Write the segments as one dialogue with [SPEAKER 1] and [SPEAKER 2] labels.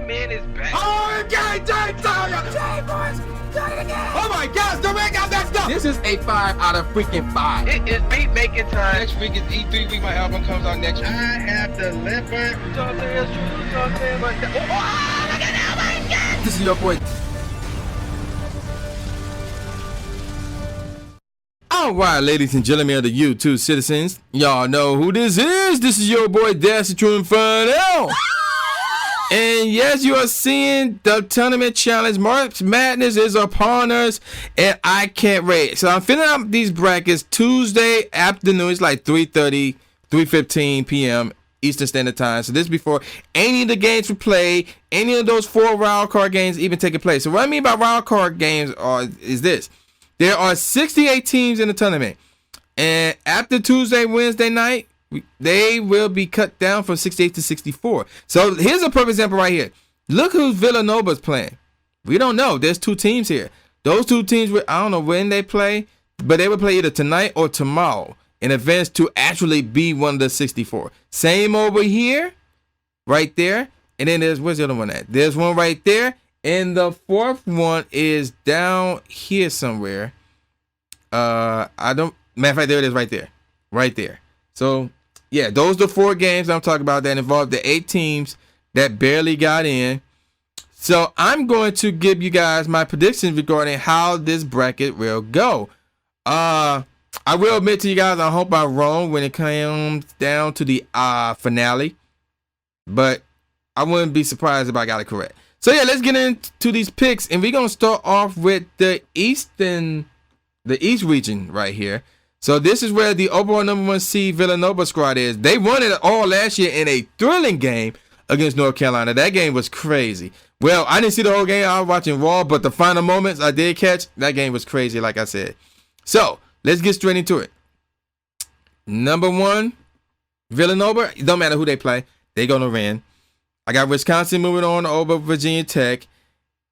[SPEAKER 1] man is back.
[SPEAKER 2] Oh, okay, boys. Oh my gosh, the ring got messed up.
[SPEAKER 3] This is a 5 out of freaking 5.
[SPEAKER 1] It is beat making time.
[SPEAKER 4] Next week is E3 week. My album comes out next week.
[SPEAKER 1] I have delivered. Look at that, my God.
[SPEAKER 3] This is your boy. Alright, ladies and gentlemen of the YouTube citizens, y'all know who this is. This is your boy Dash the True Inferno. And yes, you are seeing the tournament challenge. March Madness is upon us, and I can't wait. So I'm filling out these brackets Tuesday afternoon. It's like 3:30, 3:15 p.m. Eastern Standard Time. So this is before any of the games we play, any of those 4 wild card games even taking place. So what I mean by wild card games is this. There are 68 teams in the tournament, and after Tuesday, Wednesday night, they will be cut down from 68 to 64. So here's a perfect example right here. Look who Villanova's playing. We don't know. There's 2 teams here. Those 2 teams, I don't know when they play, but they will play either tonight or tomorrow in advance to actually be one of the 64. Same over here, right there. And then where's the other one at? There's one right there. And the 4th one is down here somewhere. Matter of fact, there it is right there. Right there. So, yeah, those are the 4 games I'm talking about that involve the 8 teams that barely got in. So, I'm going to give you guys my predictions regarding how this bracket will go. I will admit to you guys, I hope I'm wrong when it comes down to the finale. But I wouldn't be surprised if I got it correct. So yeah, let's get into these picks, and we're gonna start off with the East region right here. So this is where the overall #1 seed Villanova squad is. They won it all last year in a thrilling game against North Carolina. That game was crazy. Well, I didn't see the whole game. I was watching Raw, but the final moments I did catch. That game was crazy, like I said. So let's get straight into it. #1, Villanova. It don't matter who they play, they're gonna win. I got Wisconsin moving on over Virginia Tech.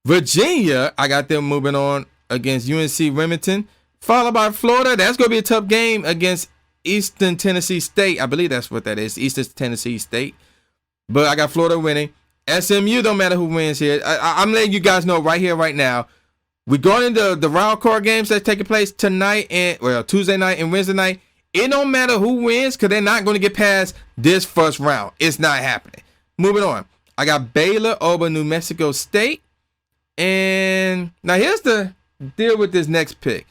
[SPEAKER 3] Virginia, I got them moving on against UNC Remington. Followed by Florida. That's going to be a tough game against Eastern Tennessee State. I believe that's what that is. Eastern Tennessee State. But I got Florida winning. SMU, don't matter who wins here. I'm letting you guys know right here, right now. We're going into the wild card games that's taking place tonight Tuesday night and Wednesday night. It don't matter who wins because they're not going to get past this first round. It's not happening. Moving on. I got Baylor over New Mexico State. And now here's the deal with this next pick.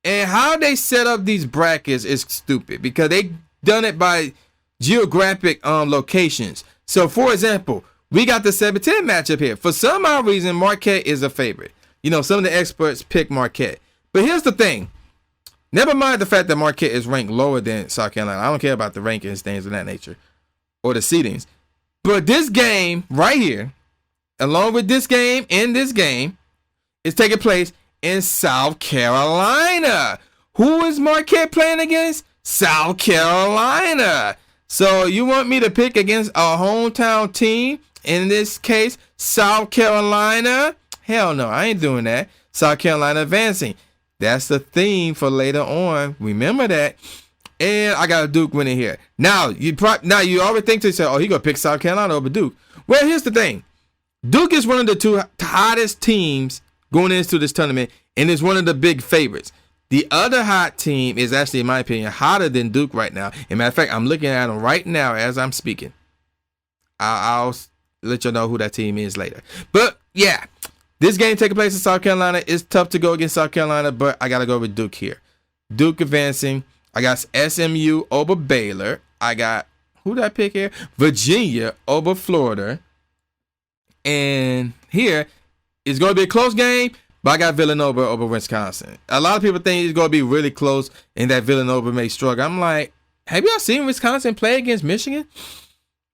[SPEAKER 3] And how they set up these brackets is stupid because they done it by geographic locations. So for example, we got the 7-10 matchup here. For some odd reason, Marquette is a favorite. You know, some of the experts pick Marquette. But here's the thing. Never mind the fact that Marquette is ranked lower than South Carolina. I don't care about the rankings, things of that nature, or the seedings. But this game right here, along with this game and this game, is taking place in South Carolina. Who is Marquette playing against? South Carolina. So you want me to pick against a hometown team? In this case, South Carolina? Hell no, I ain't doing that. South Carolina advancing. That's the theme for later on. Remember that. And I got a Duke winning here. Now you already think to yourself, oh, he gonna pick South Carolina over Duke. Well, here's the thing. Duke is one of the 2 hottest teams going into this tournament, and is one of the big favorites. The other hot team is actually, in my opinion, hotter than Duke right now. As a matter of fact, I'm looking at them right now as I'm speaking. I'll let you know who that team is later. But yeah, this game taking place in South Carolina. It's tough to go against South Carolina, but I gotta go with Duke here. Duke advancing. I got SMU over Baylor. I got, who did I pick here? Virginia over Florida. And here, it's going to be a close game, but I got Villanova over Wisconsin. A lot of people think it's going to be really close and that Villanova may struggle. I'm like, have y'all seen Wisconsin play against Michigan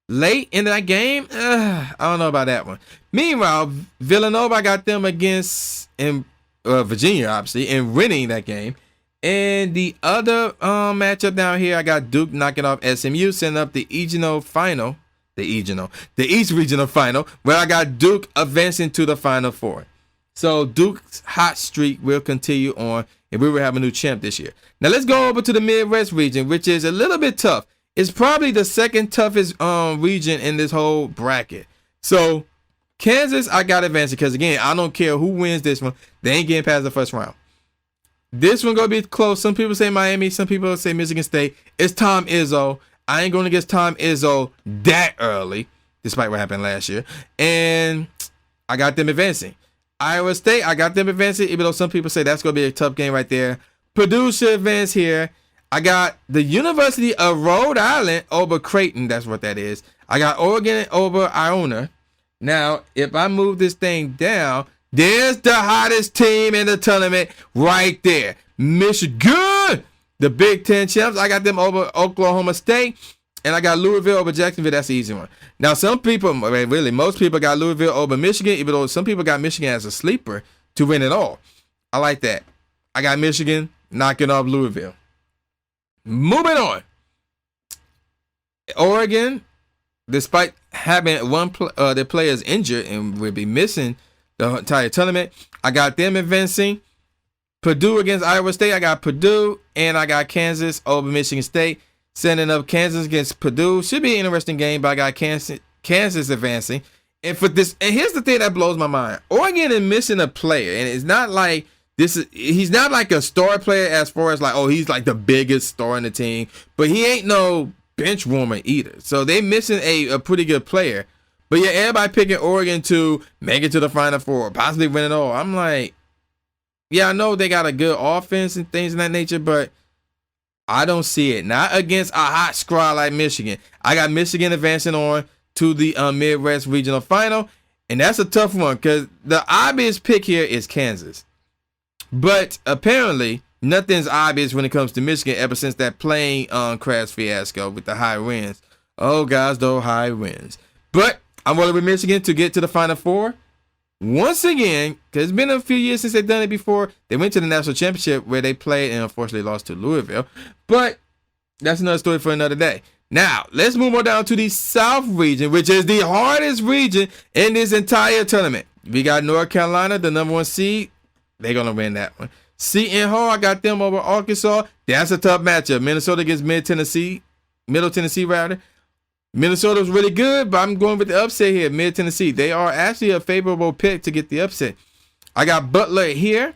[SPEAKER 3] late in that game? I don't know about that one. Meanwhile, Villanova, I got them against Virginia, obviously, and winning that game. And the other matchup down here, I got Duke knocking off SMU, sending up the regional final. The East Regional Final, where I got Duke advancing to the Final Four. So Duke's hot streak will continue on, and we will have a new champ this year. Now let's go over to the Midwest region, which is a little bit tough. It's probably the second toughest region in this whole bracket. So Kansas, I got advancing because, again, I don't care who wins this one. They ain't getting past the first round. This one going to be close. Some people say Miami. Some people say Michigan State. It's Tom Izzo. I ain't going against Tom Izzo that early, despite what happened last year. And I got them advancing. Iowa State, I got them advancing, even though some people say that's going to be a tough game right there. Purdue should advance here. I got the University of Rhode Island over Creighton. That's what that is. I got Oregon over Iona. Now, if I move this thing down, there's the hottest team in the tournament right there. Michigan, the Big Ten champs. I got them over Oklahoma State. And I got Louisville over Jacksonville. That's the easy one. Now, some people, really, most people got Louisville over Michigan, even though some people got Michigan as a sleeper to win it all. I like that. I got Michigan knocking off Louisville. Moving on. Oregon, despite having their players injured and will be missing the entire tournament, I got them advancing. Purdue against Iowa State, I got Purdue, and I got Kansas over Michigan State. Sending up Kansas against Purdue. Should be an interesting game, but I got Kansas advancing. And for this, and here's the thing that blows my mind. Oregon is missing a player, and it's not like he's not like a star player as far as like, oh, he's like the biggest star in the team, but he ain't no bench warmer either. So they missing a pretty good player. But yeah, everybody picking Oregon to make it to the Final Four, possibly win it all. I'm like, yeah, I know they got a good offense and things of that nature, but I don't see it. Not against a hot squad like Michigan. I got Michigan advancing on to the Midwest Regional Final, and that's a tough one because the obvious pick here is Kansas. But apparently, nothing's obvious when it comes to Michigan ever since that plane crash fiasco with the high winds. Oh, guys, those high winds. But I'm rolling with Michigan to get to the Final Four. Once again, because it's been a few years since they've done it before. They went to the national championship where they played and unfortunately lost to Louisville. But that's another story for another day. Now, let's move on down to the South region, which is the hardest region in this entire tournament. We got North Carolina, the number 1 seed. They're going to win that one. Seton Hall, I got them over Arkansas. That's a tough matchup. Minnesota against Middle Tennessee rather. Minnesota was really good, but I'm going with the upset here, Mid Tennessee. They are actually a favorable pick to get the upset. I got Butler here.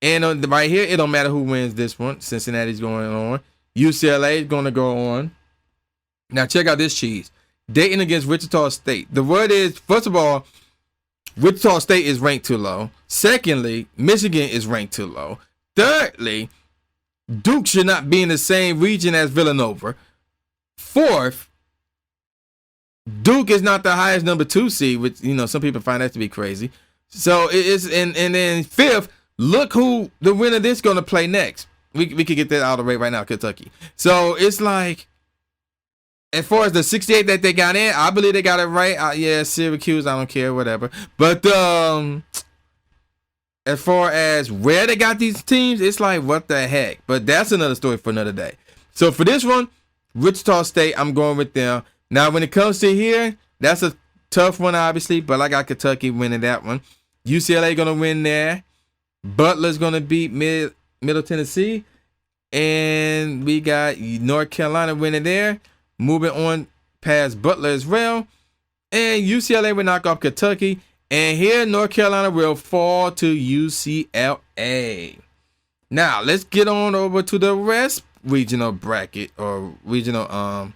[SPEAKER 3] And right here, it don't matter who wins this one. Cincinnati's going on. UCLA is going to go on. Now, check out this cheese. Dayton against Wichita State. The word is, first of all, Wichita State is ranked too low. Secondly, Michigan is ranked too low. Thirdly, Duke should not be in the same region as Villanova. Fourth, Duke is not the highest number 2 seed, which, some people find that to be crazy. So it is, and then fifth, look who the winner of this is going to play next. We could get that out of the way right now, Kentucky. So it's like, as far as the 68 that they got in, I believe they got it right. Yeah, Syracuse, I don't care, whatever. But as far as where they got these teams, it's like, what the heck? But that's another story for another day. So for this one, Wichita State, I'm going with them. Now, when it comes to here, that's a tough one, obviously, but I got Kentucky winning that one. UCLA going to win there. Butler's going to beat Middle Tennessee. And we got North Carolina winning there. Moving on past Butler as well. And UCLA will knock off Kentucky. And here, North Carolina will fall to UCLA. Now, let's get on over to the rest regional bracket or regional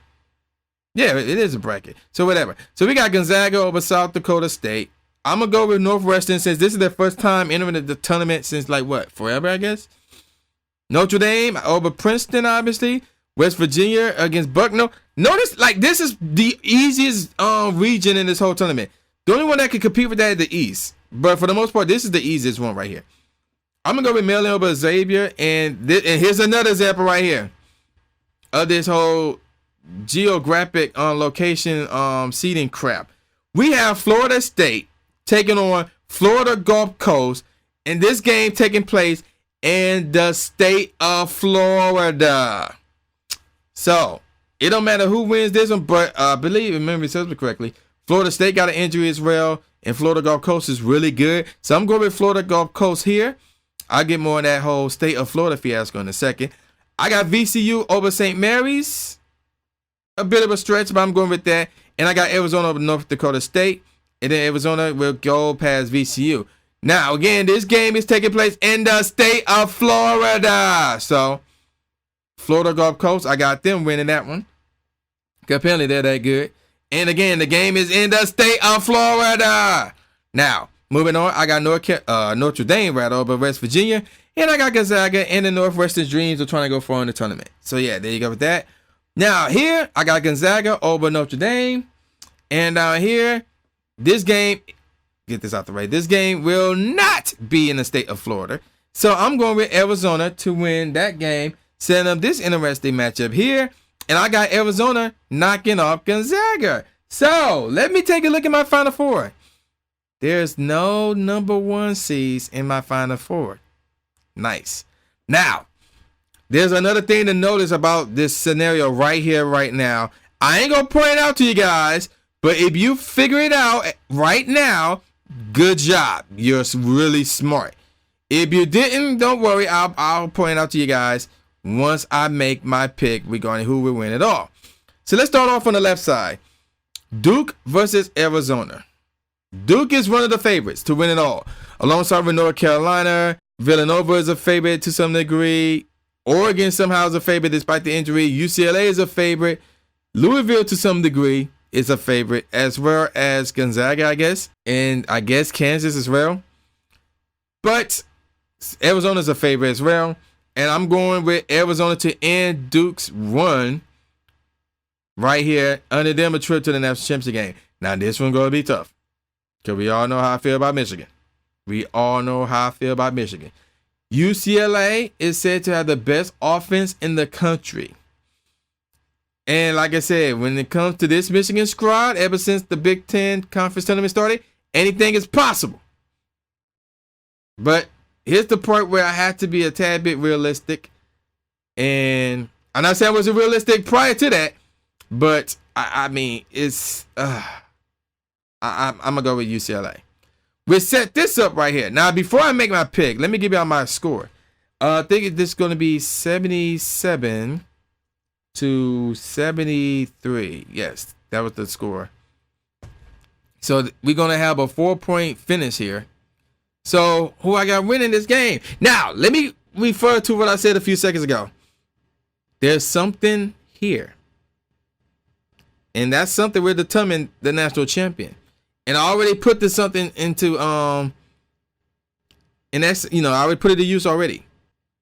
[SPEAKER 3] yeah, it is a bracket, so whatever. So we got Gonzaga over South Dakota State. I'm gonna go with Northwestern since this is their first time entering the tournament since like what, forever, I guess. Notre Dame over Princeton, obviously. West Virginia against Bucknell. Notice, like, this is the easiest region in this whole tournament. The only one that can compete with that is the East, but for the most part, this is the easiest one right here. I'm gonna go with Maryland over Xavier, and here's another example right here of this whole geographic location seeding crap. We have Florida State taking on Florida Gulf Coast, and this game taking place in the state of Florida. So it don't matter who wins this one, but I believe, if memory serves me correctly, Florida State got an injury as well, and Florida Gulf Coast is really good. So I'm going with Florida Gulf Coast here. I'll get more on that whole state of Florida fiasco in a second. I got VCU over St. Mary's. A bit of a stretch, but I'm going with that. And I got Arizona over North Dakota State. and then Arizona will go past VCU. Now, again, this game is taking place in the state of Florida. So, Florida Gulf Coast, I got them winning that one. Apparently, they're that good. And again, the game is in the state of Florida. Now, moving on, I got Notre Dame right over West Virginia. And I got Gonzaga and the Northwestern Dreams are trying to go far in the tournament. So, yeah, there you go with that. Now, here, I got Gonzaga over Notre Dame. And down here, this game, get this out the way, this game will not be in the state of Florida. So, I'm going with Arizona to win that game, setting up this interesting matchup here. And I got Arizona knocking off Gonzaga. So, let me take a look at my Final Four. There's no number 1 seeds in my Final Four. Nice. Now, there's another thing to notice about this scenario right here, right now. I ain't going to point it out to you guys, but if you figure it out right now, good job. You're really smart. If you didn't, don't worry. I'll point it out to you guys once I make my pick regarding who will win it all. So let's start off on the left side. Duke versus Arizona. Duke is one of the favorites to win it all. Alongside with North Carolina, Villanova is a favorite to some degree. Oregon somehow is a favorite despite the injury. UCLA is a favorite. Louisville to some degree is a favorite, as well as Gonzaga, I guess. And I guess Kansas as well. But Arizona is a favorite as well. And I'm going with Arizona to end Duke's run right here, under them a trip to the national championship game. Now, this one's going to be tough, because we all know how I feel about Michigan. UCLA is said to have the best offense in the country. And like I said, when it comes to this Michigan squad, ever since the Big Ten Conference Tournament started, anything is possible. But here's the part where I have to be a tad bit realistic. And I'm not saying I wasn't realistic prior to that, but I mean, it's I'm going to go with UCLA. We'll set this up right here. Now, before I make my pick, let me give y'all my score. I think this is going to be 77 to 73. Yes, that was the score. So we're going to have a 4-point finish here. So who I got winning this game? Now, let me refer to what I said a few seconds ago. There's something here. And that something will determine the national champion. And I already put this something into and that's, I already put it to use already.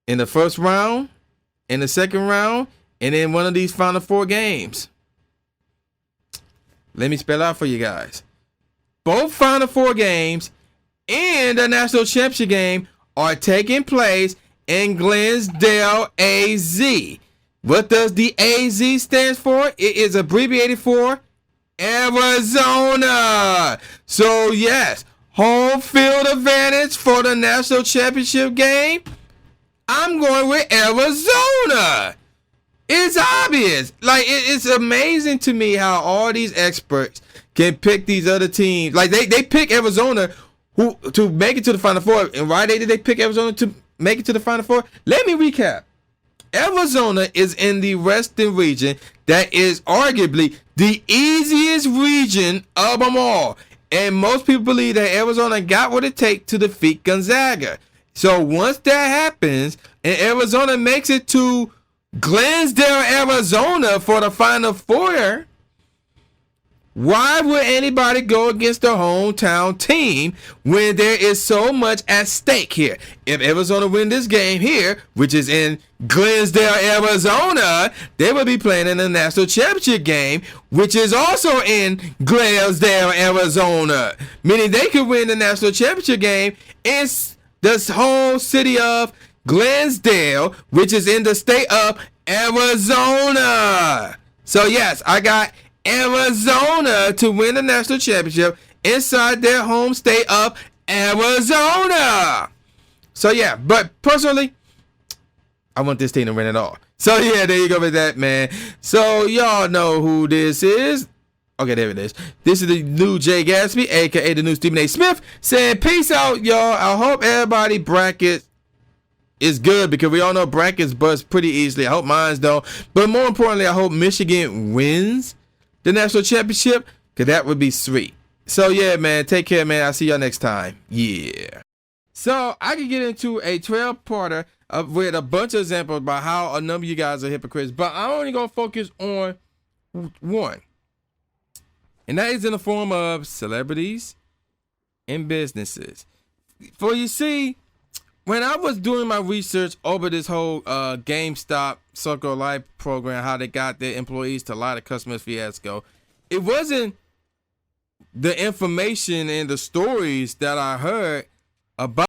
[SPEAKER 3] In the first round, in the second round, and in one of these Final Four games. Let me spell out for you guys. Both Final Four games and the national championship game are taking place in Glensdale, AZ. What does the AZ stand for? It is abbreviated for Arizona. So yes, home field advantage for the national championship game. I'm going with Arizona. It's obvious. Like, it's amazing to me how all these experts can pick these other teams. Like, they pick Arizona to make it to the Final Four. And why did they pick Arizona to make it to the Final Four? Let me recap. Arizona is in the Western region that is arguably the easiest region of them all. And most people believe that Arizona got what it takes to defeat Gonzaga. So once that happens and Arizona makes it to Glensdale, Arizona for the Final Four, why would anybody go against their hometown team when there is so much at stake here? If Arizona win this game here, which is in Glensdale, Arizona, they will be playing in the national championship game, which is also in Glensdale, Arizona. Meaning they could win the national championship game in the whole city of Glensdale, which is in the state of Arizona. So yes, I got Arizona to win the national championship inside their home state of Arizona. So yeah, but personally, I want this team to win it all. So yeah, there you go with that, man. So y'all know who this is. Okay, there it is. This is the new Jay Gatsby, aka the new Stephen A. Smith, saying peace out, y'all. I hope everybody bracket is good, because we all know brackets bust pretty easily. I hope mine's don't. But more importantly, I hope Michigan wins the national championship, because that would be sweet. So yeah, man, take care, man. I'll see y'all next time. Yeah. So I can get into a 12-parter with a bunch of examples about how a number of you guys are hypocrites, but I'm only gonna focus on one, and that is in the form of celebrities and businesses. For you see, when I was doing my research over this whole GameStop Circle of Life program, how they got their employees to lie to customers fiasco, it wasn't the information and the stories that I heard about